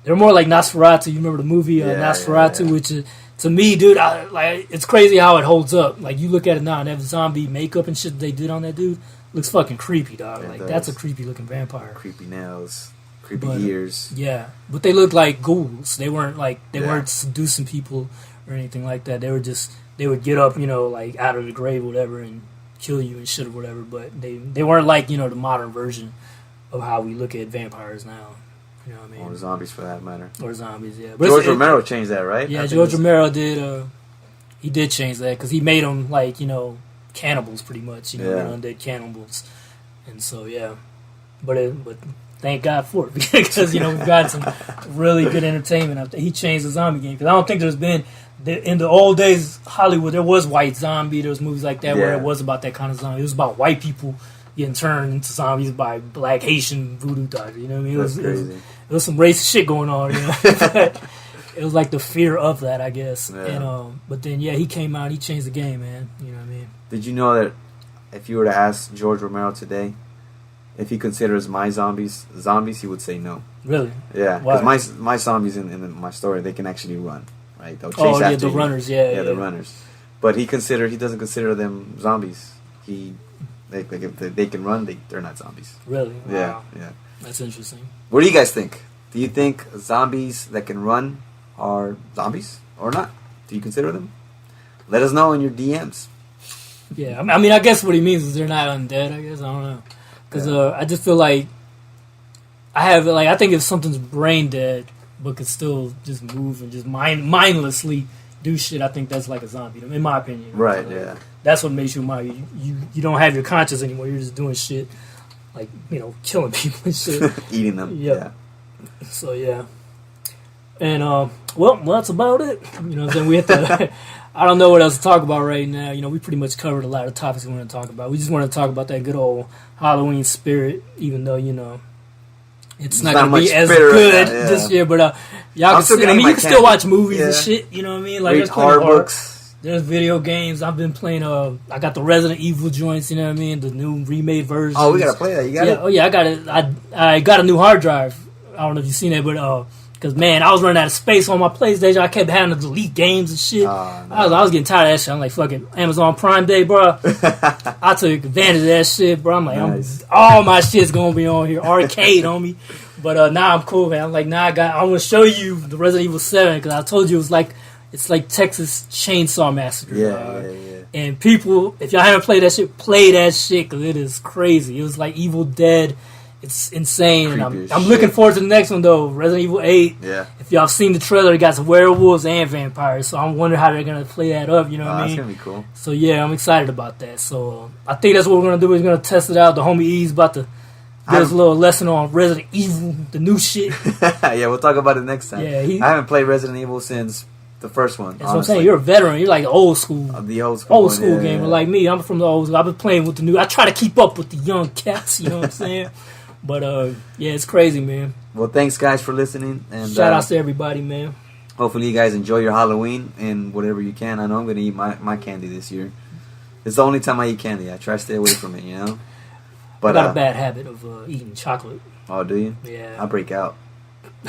they're more like Nosferatu. You remember the movie Nosferatu, which is, to me, dude, it's crazy how it holds up. Like, you look at it now, and that zombie makeup and shit they did on that dude looks fucking creepy, dog. Like, that's a creepy-looking vampire. Creepy nails, creepy ears. Yeah, but they looked like ghouls. They weren't weren't seducing people or anything like that. They were just, they would get up, like, out of the grave or whatever and kill you and shit or whatever. But they weren't like, the modern version of how we look at vampires now. You know what I mean? Or zombies, for that matter. Or zombies, yeah. But George Romero changed that, right? Yeah, George Romero did. He did change that because he made them like cannibals, pretty much. Undead cannibals, and so yeah. But thank God for it because we've got some really good entertainment out there. He changed the zombie game because I don't think there's been in the old days Hollywood there was White Zombie. There was movies like that where it was about that kind of zombie. It was about white people getting turned into zombies by black Haitian voodoo doctors. You know what I mean? That's crazy. There was some racist shit going on, But it was like the fear of that, I guess. Yeah. And but then he came out, he changed the game, man. You know what I mean? Did you know that if you were to ask George Romero today if he considers my zombies, he would say no. Really? Yeah, because my zombies in my story, they can actually run, right? They'll chase after the you. Runners, the runners. But he doesn't consider them zombies. If they can run, they're not zombies. Really? Wow. Yeah. That's interesting. What do you guys think? Do you think zombies that can run are zombies or not? Do you consider them? Let us know in your DMs. Yeah, I mean, I guess what he means is they're not undead. I guess I don't know, because I just feel like I think if something's brain dead but could still just move and just mindlessly do shit, I think that's like a zombie, in my opinion. Right? So that's what makes you you don't have your conscience anymore. You're just doing shit like killing people and shit, eating them. Yeah. So yeah, and well, that's about it. Then we have to. I don't know what else to talk about right now. We pretty much covered a lot of topics we want to talk about. We just want to talk about that good old Halloween spirit, even though it's not going to be as good this year. But y'all can you can still watch movies and shit. You know what I mean? Like read horror books. There's video games. I've been playing. I got the Resident Evil joints. You know what I mean? The new remade version. Oh, we gotta play that. You got it? Oh yeah, I got it. I got a new hard drive. I don't know if you've seen that, but because man, I was running out of space on my PlayStation. I kept having to delete games and shit. Oh, no. I was getting tired of that shit. I'm like, fucking Amazon Prime Day, bro. I took advantage of that shit, bro. I'm like, all my shit's gonna be on here, arcade on me. But now I'm cool, man. I'm like, I want to show you the Resident Evil 7 because I told you it's like Texas Chainsaw Massacre. Yeah. And people, if y'all haven't played that shit, play that shit because it is crazy. It was like Evil Dead. It's insane. And I'm looking forward to the next one, though. Resident Evil 8. Yeah. If y'all have seen the trailer, it got some werewolves and vampires. So I'm wondering how they're going to play that up. You know what I mean? That's going to be cool. So, yeah, I'm excited about that. So, I think that's what we're going to do. We're going to test it out. The homie E's about to give us a little lesson on Resident Evil, the new shit. Yeah, we'll talk about it next time. Yeah, I haven't played Resident Evil since the first one. That's what I'm saying. You're a veteran. You're like the old school. The old school gamer. Yeah. Like me, I'm from the old school. I've been playing with the new. I try to keep up with the young cats. You know what I'm saying? But yeah, it's crazy, man. Well, thanks guys for listening. And shout outs to everybody, man. hopefully you guys enjoy your Halloween and whatever you can. I know I'm gonna eat my candy this year. It's the only time I eat candy. I try to stay away from it, you know. But I got a bad habit of eating chocolate. Oh, do you? Yeah. I break out.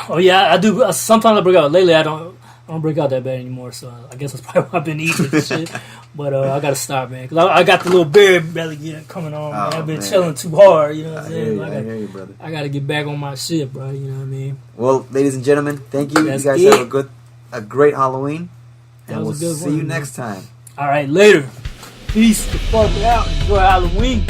Oh yeah, I do. Sometimes I break out. Lately, I don't break out that bad anymore. So I guess that's probably why I've been eating this shit. But I gotta stop, man, because I got the little bear belly coming on. Man. I've been chilling too hard. You know what I'm saying? I hear you, brother. I gotta get back on my shit, bro. You know what I mean? Well, ladies and gentlemen, thank you. That's you guys have a great Halloween, and we'll see you next time. All right, later. Peace. The fuck out. Enjoy Halloween.